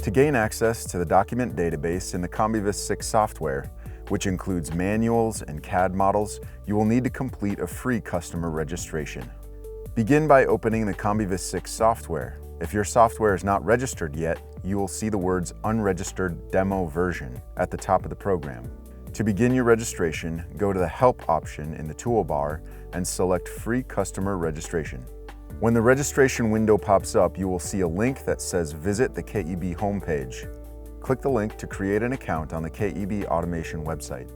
To gain access to the document database in the Combivis 6 software, which includes manuals and CAD models, you will need to complete a free customer registration. Begin by opening the Combivis 6 software. If your software is not registered yet, you will see the words Unregistered Demo Version at the top of the program. To begin your registration, go to the Help option in the toolbar and select Free Customer Registration. When the registration window pops up, you will see a link that says Visit the KEB homepage. Click the link to create an account on the KEB Automation website.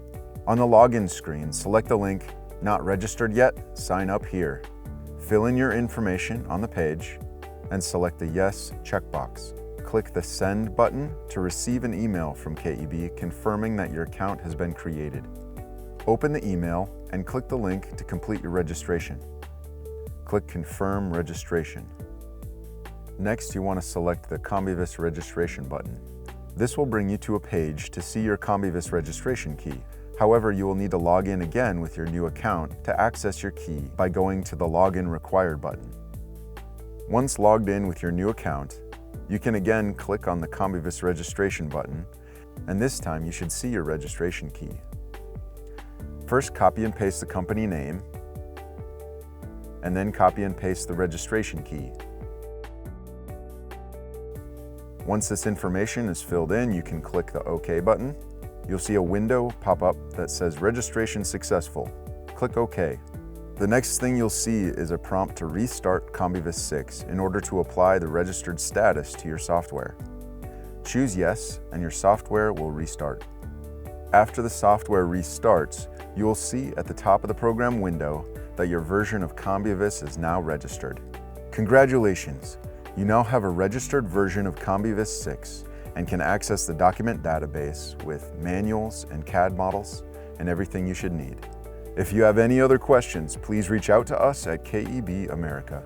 On the login screen, select the link Not Registered Yet, Sign Up Here. Fill in your information on the page and select the Yes checkbox. Click the Send button to receive an email from KEB confirming that your account has been created. Open the email and click the link to complete your registration. Click Confirm Registration. Next, you want to select the Combivis Registration button. This will bring you to a page to see your Combivis registration key. However, you will need to log in again with your new account to access your key by going to the Login Required button. Once logged in with your new account, you can again click on the Combivis Registration button, and this time you should see your registration key. First, copy and paste the company name, and then copy and paste the registration key. Once this information is filled in, you can click the OK button. You'll see a window pop up that says Registration Successful. Click OK. The next thing you'll see is a prompt to restart Combivis 6 in order to apply the registered status to your software. Choose Yes, and your software will restart. After the software restarts, you will see at the top of the program window that your version of Combivis is now registered. Congratulations! You now have a registered version of Combivis 6 and can access the document database with manuals and CAD models and everything you should need. If you have any other questions, please reach out to us at KEB America.